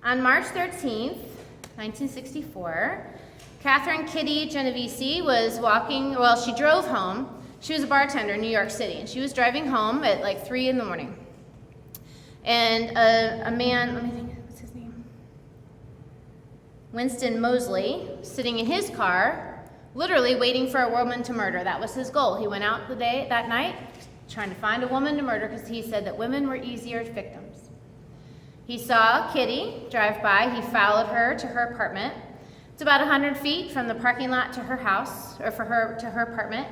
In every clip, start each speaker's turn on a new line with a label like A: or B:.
A: On March 13th, 1964, Catherine Kitty Genovese was she drove home. She was a bartender in New York City, and she was driving home at like 3 in the morning. And a man, let me think, what's his name? Winston Mosley, sitting in his car, literally waiting for a woman to murder. That was his goal. He went out that night trying to find a woman to murder because he said that women were easier victims. He saw Kitty drive by. He followed her to her apartment. It's about 100 feet from the parking lot to her house, or to her apartment.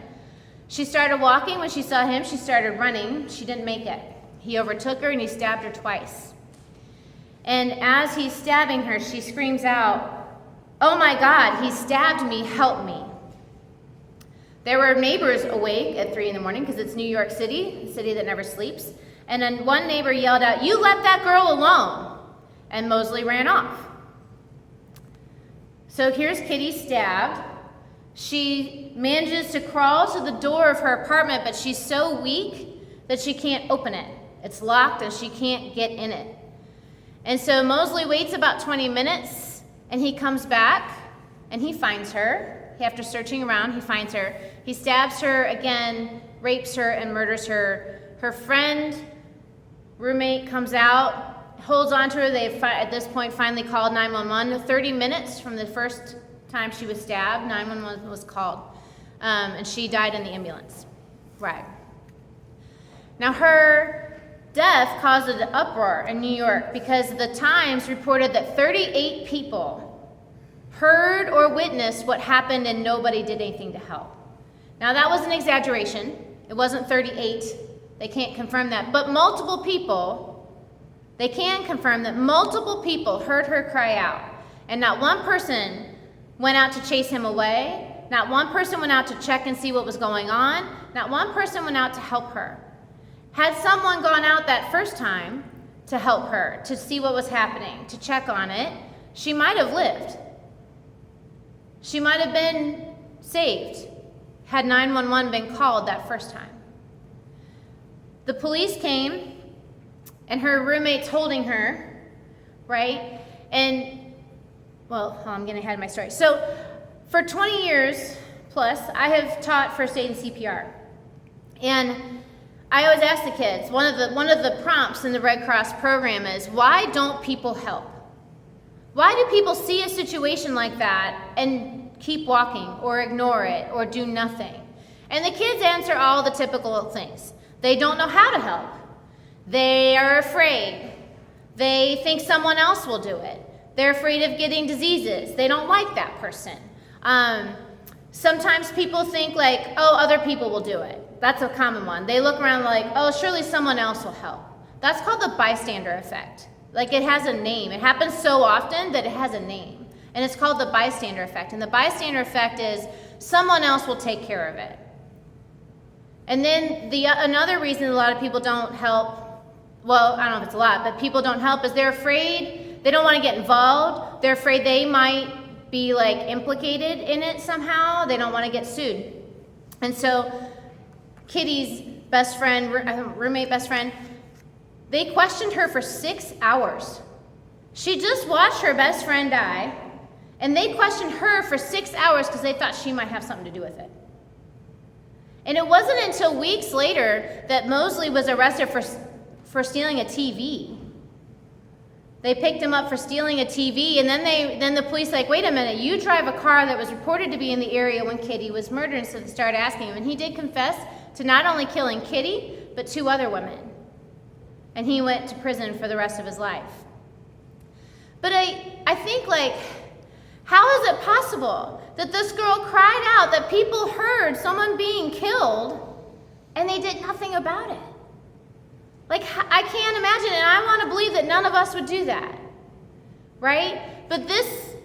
A: She started walking. When she saw him, she started running. She didn't make it. He overtook her and he stabbed her twice. And as he's stabbing her, she screams out, "Oh my God, he stabbed me, help me." There were neighbors awake at 3 in the morning because it's New York City, a city that never sleeps. And then one neighbor yelled out, "You let that girl alone." And Mosley ran off. So here's Kitty stabbed. She manages to crawl to the door of her apartment, but she's so weak that she can't open it. It's locked and she can't get in it. And so Mosley waits about 20 minutes and he comes back and he finds her. After searching around, he finds her. He stabs her again, rapes her, and murders her. Her roommate comes out, holds on to her. They, at this point, finally called 911. 30 minutes from the first time she was stabbed, 911 was called. And she died in the ambulance. Right. Now, her death caused an uproar in New York because the Times reported that 38 people heard or witnessed what happened and nobody did anything to help. Now, that was an exaggeration. It wasn't 38. They can't confirm that. But they can confirm that multiple people heard her cry out. And not one person went out to chase him away. Not one person went out to check and see what was going on. Not one person went out to help her. Had someone gone out that first time to help her, to see what was happening, to check on it, she might have lived. She might have been saved had 911 been called that first time. The police came, and her roommate's holding her, right? And, I'm getting ahead of my story. So, for 20 years plus, I have taught first aid and CPR. And I always ask the kids, one of the prompts in the Red Cross program is, why don't people help? Why do people see a situation like that and keep walking or ignore it or do nothing? And the kids answer all the typical things. They don't know how to help. They are afraid. They think someone else will do it. They're afraid of getting diseases. They don't like that person. Sometimes people think like, oh, other people will do it. That's a common one. They look around like, oh, surely someone else will help. That's called the bystander effect. Like, it has a name. It happens so often that it has a name. And it's called the bystander effect. And the bystander effect is someone else will take care of it. And then another reason a lot of people don't help, I don't know if it's a lot, but people don't help is they're afraid, they don't want to get involved. They're afraid they might be like implicated in it somehow. They don't want to get sued. And so Kitty's best friend, roommate best friend, they questioned her for 6 hours. She just watched her best friend die, and they questioned her for 6 hours because they thought she might have something to do with it. And it wasn't until weeks later that Mosley was arrested for stealing a TV. They picked him up for stealing a TV, and then the police like, wait a minute, you drive a car that was reported to be in the area when Kitty was murdered, and so they started asking him. And he did confess to not only killing Kitty, but 2 other women. And he went to prison for the rest of his life. But I think, like, how is it possible that this girl cried out that people heard someone being killed and they did nothing about it? Like, I can't imagine, and I want to believe that none of us would do that, right? But this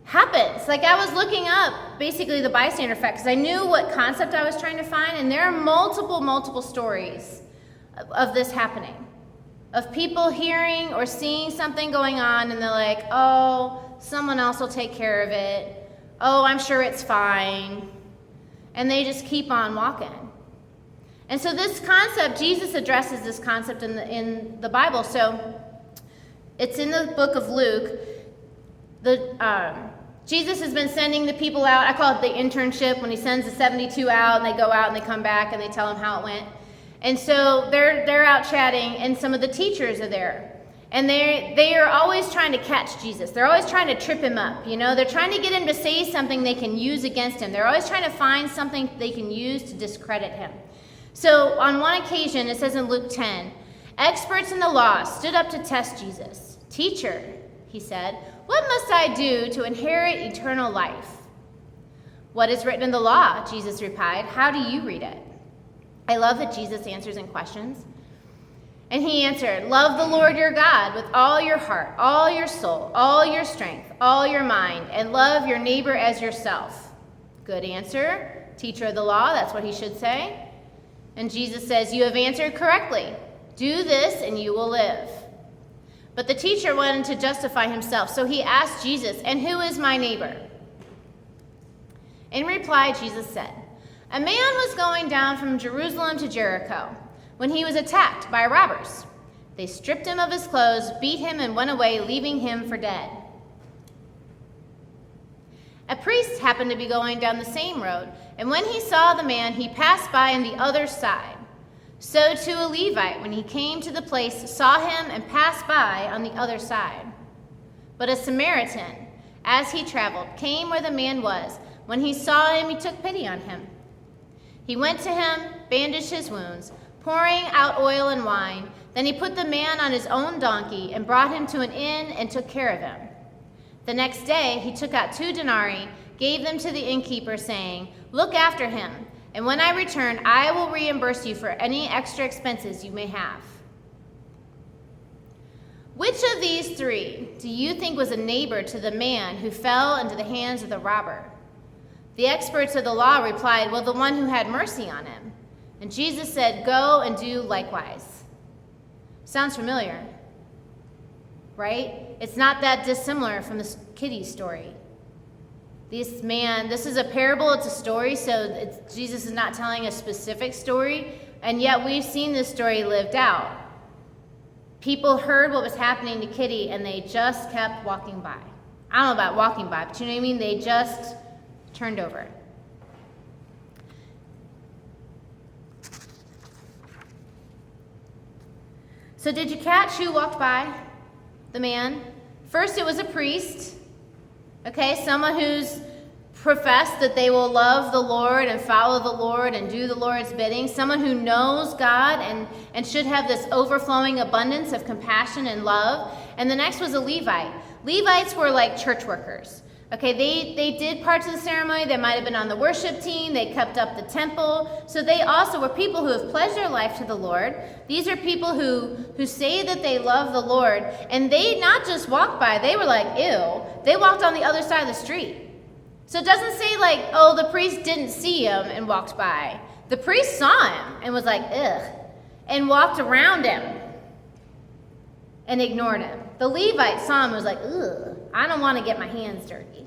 A: happens. Like, I was looking up basically the bystander effect because I knew what concept I was trying to find, and there are multiple stories of this happening. Of people hearing or seeing something going on, and they're like, oh, someone else will take care of it. Oh, I'm sure it's fine. And they just keep on walking. And so this concept, Jesus addresses this concept in the Bible. So It's in the book of Luke. Jesus has been sending the people out. I call it the internship, when he sends the 72 out, and they go out and they come back and they tell them how it went. And so they're out chatting, and some of the teachers are there. And they are always trying to catch Jesus. They're always trying to trip him up. They're trying to get him to say something they can use against him. They're always trying to find something they can use to discredit him. So on one occasion, it says in Luke 10, experts in the law stood up to test Jesus. Teacher, he said, what must I do to inherit eternal life? What is written in the law? Jesus replied. How do you read it? I love that Jesus answers in questions. And he answered, love the Lord your God with all your heart, all your soul, all your strength, all your mind, and love your neighbor as yourself. Good answer, teacher of the law. That's what he should say. And Jesus says, you have answered correctly. Do this and you will live. But the teacher wanted to justify himself, so he asked Jesus, and who is my neighbor? In reply, Jesus said, a man was going down from Jerusalem to Jericho when he was attacked by robbers. They stripped him of his clothes, beat him, and went away, leaving him for dead. A priest happened to be going down the same road, and when he saw the man, he passed by on the other side. So too a Levite, when he came to the place, saw him and passed by on the other side. But a Samaritan, as he traveled, came where the man was. When he saw him, he took pity on him. He went to him, bandaged his wounds, pouring out oil and wine. Then he put the man on his own donkey and brought him to an inn and took care of him. The next day he took out 2 denarii, gave them to the innkeeper, saying, look after him, and when I return, I will reimburse you for any extra expenses you may have. Which of these 3 do you think was a neighbor to the man who fell into the hands of the robber? The experts of the law replied, well, the one who had mercy on him. And Jesus said, go and do likewise. Sounds familiar, right? It's not that dissimilar from the kiddie story. This is a parable, it's a story, so Jesus is not telling a specific story, and yet we've seen this story lived out. People heard what was happening to Kitty, and they just kept walking by. I don't know about walking by, but you know what I mean? They just turned over. So did you catch who walked by the man? First, it was a priest. Okay, someone who's professed that they will love the Lord and follow the Lord and do the Lord's bidding. Someone who knows God and should have this overflowing abundance of compassion and love. And the next was a Levite. Levites were like church workers. Okay, they did parts of the ceremony. They might have been on the worship team. They kept up the temple. So they also were people who have pledged their life to the Lord. These are people who say that they love the Lord. And they not just walked by. They were like, ew. They walked on the other side of the street. So it doesn't say like, oh, the priest didn't see him and walked by. The priest saw him and was like, ugh, and walked around him and ignored him. The Levite saw him and was like, ugh, I don't want to get my hands dirty.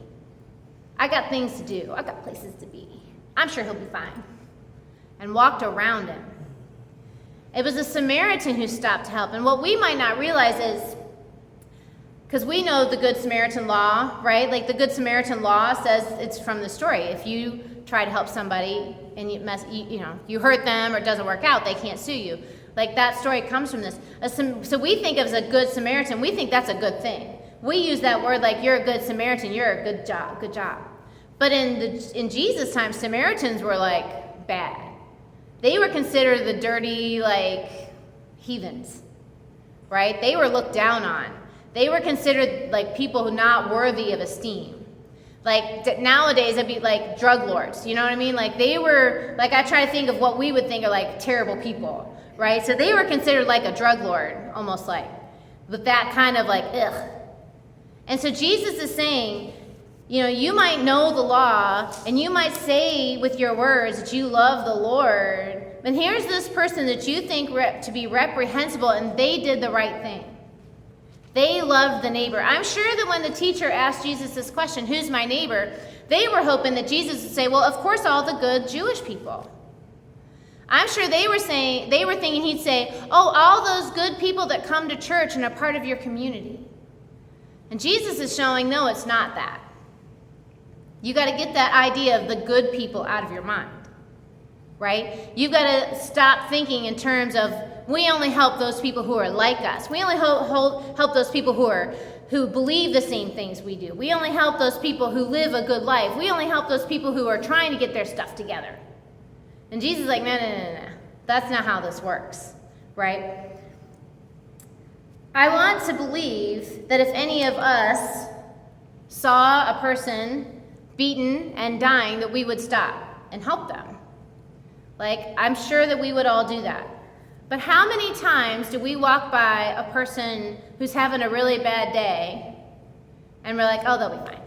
A: I got things to do. I got places to be. I'm sure he'll be fine. And walked around him. It was a Samaritan who stopped to help. And what we might not realize is, because we know the Good Samaritan Law, right? Like the Good Samaritan Law says it's from the story. If you try to help somebody and you hurt them or it doesn't work out, they can't sue you. Like that story comes from this. So we think of as a Good Samaritan, we think that's a good thing. We use that word like you're a good Samaritan, you're a good job. But in Jesus' time, Samaritans were like bad. They were considered the dirty like heathens, right? They were looked down on. They were considered like people not worthy of esteem. Like nowadays, it'd be like drug lords. You know what I mean? Like they were, like I try to think of what we would think are like terrible people, right? So they were considered like a drug lord, almost like, with that kind of like, ugh. And so Jesus is saying, you might know the law and you might say with your words that you love the Lord, but here's this person that you think to be reprehensible and they did the right thing. They loved the neighbor. I'm sure that when the teacher asked Jesus this question, who's my neighbor, they were hoping that Jesus would say, well, of course, all the good Jewish people. I'm sure they were thinking he'd say, oh, all those good people that come to church and are part of your community. And Jesus is showing, no, it's not that. You got to get that idea of the good people out of your mind, right? You've got to stop thinking in terms of, we only help those people who are like us. We only help those people who believe the same things we do. We only help those people who live a good life. We only help those people who are trying to get their stuff together. And Jesus is like, no. That's not how this works, right? I want to believe that if any of us saw a person beaten and dying, that we would stop and help them. Like, I'm sure that we would all do that. But how many times do we walk by a person who's having a really bad day and we're like, oh, they'll be fine?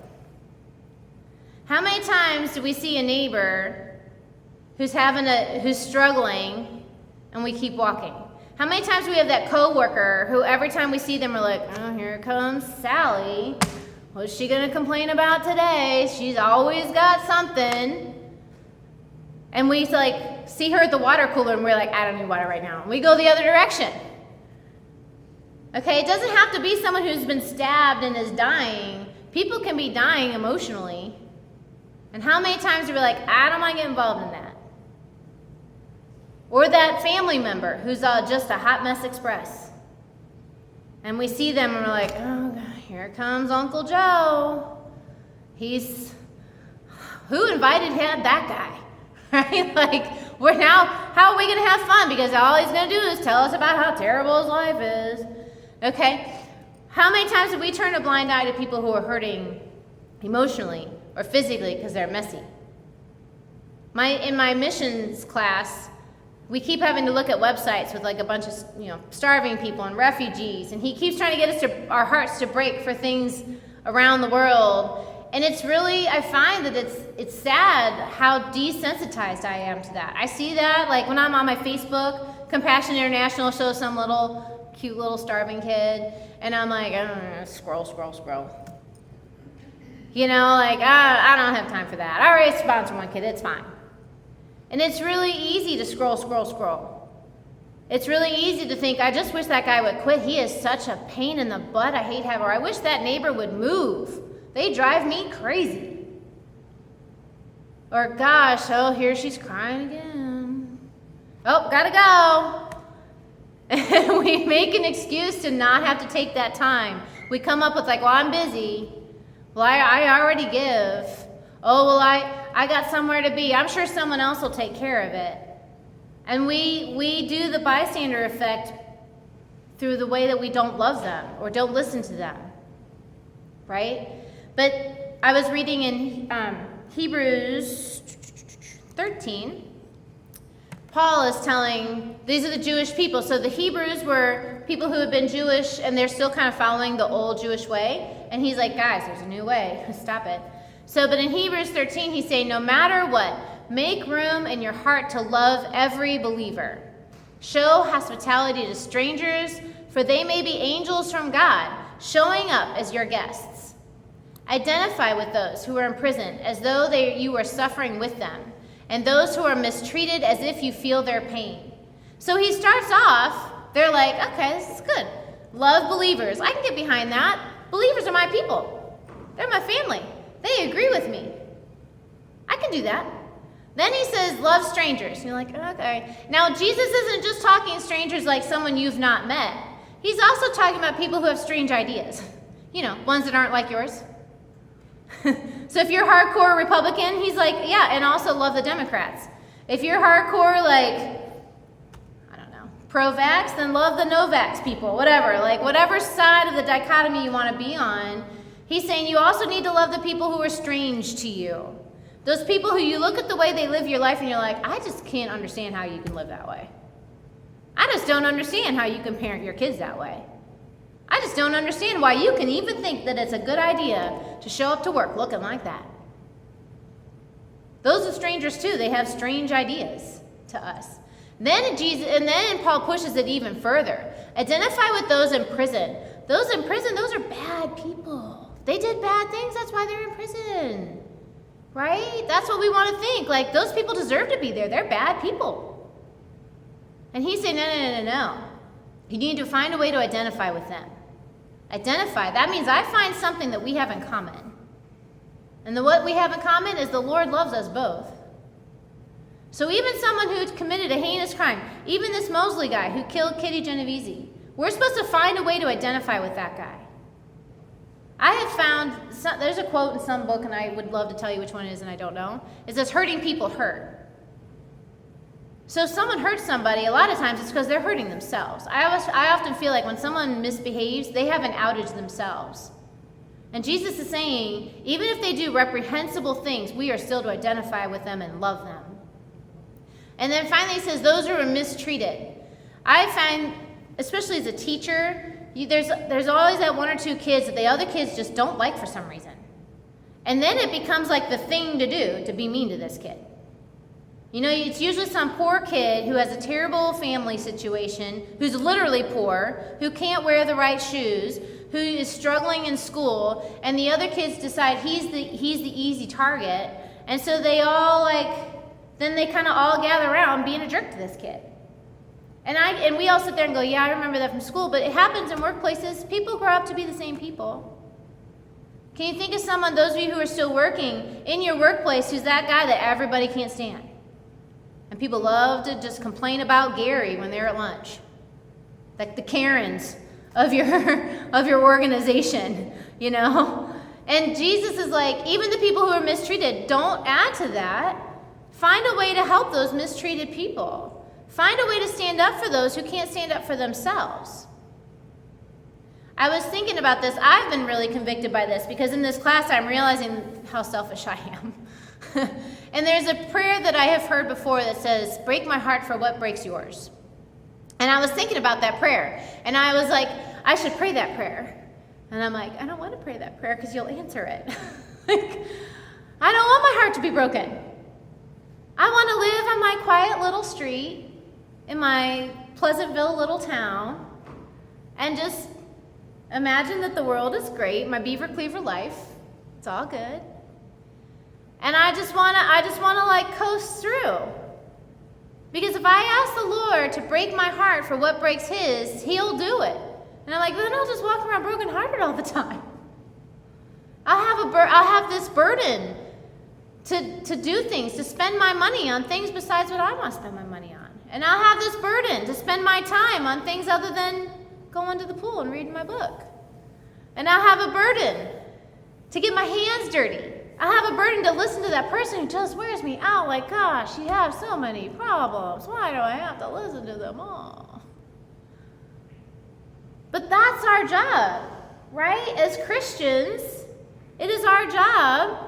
A: How many times do we see a neighbor who's struggling and we keep walking? How many times do we have that coworker who every time we see them we're like, oh, here comes Sally. What's she going to complain about today? She's always got something. And we like see her at the water cooler and we're like, I don't need water right now. And we go the other direction. Okay, it doesn't have to be someone who's been stabbed and is dying. People can be dying emotionally. And how many times do we like, I don't want to get involved in that? Or that family member who's just a hot mess express. And we see them and we're like, oh God, here comes Uncle Joe. Who invited that guy? Right? Like, how are we going to have fun? Because all he's going to do is tell us about how terrible his life is. Okay? How many times have we turned a blind eye to people who are hurting emotionally or physically because they're messy? In my missions class, we keep having to look at websites with like a bunch of starving people and refugees, and he keeps trying to get our hearts to break for things around the world. And it's really, I find that it's sad how desensitized I am to that. I see that like when I'm on my Facebook, Compassion International shows some cute little starving kid, and I'm like, scroll. I don't have time for that. I already sponsored one kid, it's fine. And it's really easy to scroll. It's really easy to think, I just wish that guy would quit. He is such a pain in the butt. I hate him. Or I wish that neighbor would move. They drive me crazy. Or gosh, here she's crying again. Oh, gotta go. And we make an excuse to not have to take that time. We come up with like, well, I'm busy. Well, I already give. Oh, well, I got somewhere to be. I'm sure someone else will take care of it. And we do the bystander effect through the way that we don't love them or don't listen to them. Right? But I was reading in Hebrews 13. Paul is telling, these are the Jewish people. So the Hebrews were people who had been Jewish and they're still kind of following the old Jewish way. And he's like, guys, there's a new way. Stop it. But in Hebrews 13, he's saying, no matter what, make room in your heart to love every believer. Show hospitality to strangers, for they may be angels from God, showing up as your guests. Identify with those who are in prison as though you are suffering with them, and those who are mistreated as if you feel their pain. So he starts off, they're like, okay, this is good. Love believers. I can get behind that. Believers are my people. They're my family. They agree with me. I can do that. Then he says, love strangers. And you're like, okay. Now, Jesus isn't just talking strangers like someone you've not met. He's also talking about people who have strange ideas. Ones that aren't like yours. So if you're hardcore Republican, he's like, yeah, and also love the Democrats. If you're hardcore, pro-vax, then love the no-vax people, whatever side of the dichotomy you want to be on. He's saying you also need to love the people who are strange to you. Those people who you look at the way they live your life and you're like, I just can't understand how you can live that way. I just don't understand how you can parent your kids that way. I just don't understand why you can even think that it's a good idea to show up to work looking like that. Those are strangers too. They have strange ideas to us. Then Paul pushes it even further. Identify with those in prison. Those in prison, those are bad people. They did bad things, that's why they're in prison. Right? That's what we want to think. Those people deserve to be there. They're bad people. And he's saying, no. You need to find a way to identify with them. Identify. That means I find something that we have in common. And what we have in common is the Lord loves us both. So even someone who committed a heinous crime, even this Mosley guy who killed Kitty Genovese, we're supposed to find a way to identify with that guy. I have found, there's a quote in some book, and I would love to tell you which one it is, and I don't know. It says, hurting people hurt. So if someone hurts somebody, a lot of times it's because they're hurting themselves. I often feel like when someone misbehaves, they have an outage themselves. And Jesus is saying, even if they do reprehensible things, we are still to identify with them and love them. And then finally he says, those who are mistreated. I find, especially as a teacher, there's always that one or two kids that the other kids just don't like for some reason. And then it becomes like the thing to do to be mean to this kid. You know, it's usually some poor kid who has a terrible family situation, who's literally poor, who can't wear the right shoes, who is struggling in school, and the other kids decide he's the easy target, and so they all then they kind of all gather around being a jerk to this kid. And we all sit there and go, yeah, I remember that from school, but it happens in workplaces. People grow up to be the same people. Can you think of someone, those of you who are still working, in your workplace who's that guy that everybody can't stand? And people love to just complain about Gary when they're at lunch. Like the Karens of your organization, you know? And Jesus is like, even the people who are mistreated, don't add to that. Find a way to help those mistreated people. Find a way to stand up for those who can't stand up for themselves. I was thinking about this. I've been really convicted by this because in this class I'm realizing how selfish I am. And there's a prayer that I have heard before that says, break my heart for what breaks yours. And I was thinking about that prayer. And I was like, I should pray that prayer. And I'm like, I don't want to pray that prayer because you'll answer it. I don't want my heart to be broken. I want to live on my quiet little street in my Pleasantville little town and just imagine that the world is great, my Beaver Cleaver life, it's all good. And I just want to coast through. Because if I ask the Lord to break my heart for what breaks his, he'll do it. And I'm like, then I'll just walk around brokenhearted all the time. I'll have this burden to do things, to spend my money on things besides what I want to spend my money on. And I'll have this burden to spend my time on things other than going to the pool and reading my book. And I'll have a burden to get my hands dirty. I have a burden to listen to that person who just wears me out like, gosh, you have so many problems. Why do I have to listen to them all? But that's our job, right? As Christians, it is our job.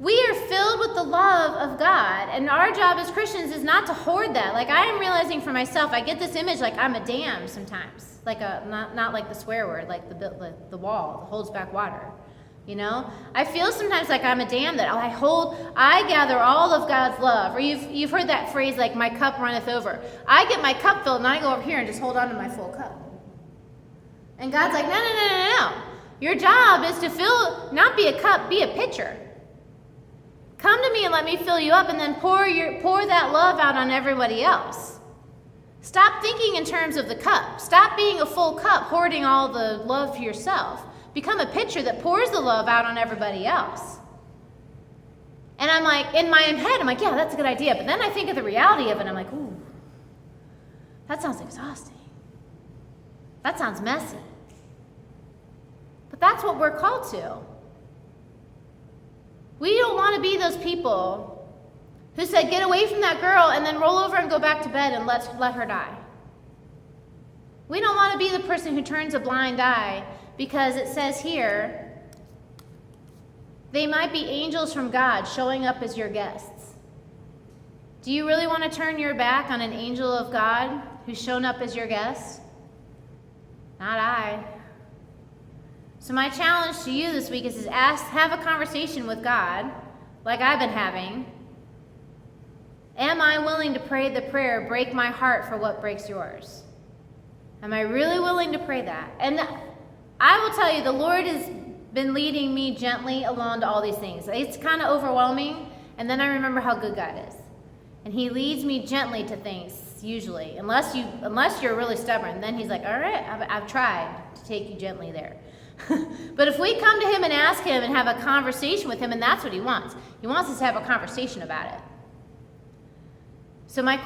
A: We are filled with the love of God, and our job as Christians is not to hoard that. Like I am realizing for myself, I get this image like I'm a dam sometimes, like not like the swear word, like the wall that holds back water. You know, I feel sometimes like I'm a dam that I gather all of God's love. Or you've heard that phrase like, my cup runneth over. I get my cup filled and I go over here and just hold on to my full cup. And God's like, no. Your job is to fill, not be a cup, be a pitcher. Come to me and let me fill you up and then pour that love out on everybody else. Stop thinking in terms of the cup. Stop being a full cup, hoarding all the love for yourself. Become a pitcher that pours the love out on everybody else. And I'm like, in my head, I'm like, yeah, that's a good idea. But then I think of the reality of it, and I'm like, ooh, that sounds exhausting. That sounds messy. But that's what we're called to. We don't want to be those people who said, get away from that girl and then roll over and go back to bed and let her die. We don't want to be the person who turns a blind eye because it says here, they might be angels from God showing up as your guests. Do you really want to turn your back on an angel of God who's shown up as your guest? Not I. So my challenge to you this week is have a conversation with God, like I've been having. Am I willing to pray the prayer, break my heart for what breaks yours? Am I really willing to pray that? And I will tell you, the Lord has been leading me gently along to all these things. It's kind of overwhelming, and then I remember how good God is. And he leads me gently to things. usually, unless you're really stubborn. Then he's like, all right, I've tried to take you gently there. But if we come to him and ask him and have a conversation with him, and that's what he wants. He wants us to have a conversation about it. So my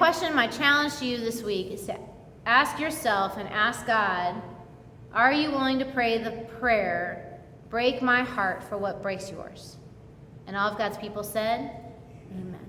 A: challenge to you this week is to ask yourself and ask God, are you willing to pray the prayer, break my heart for what breaks yours? And all of God's people said, amen.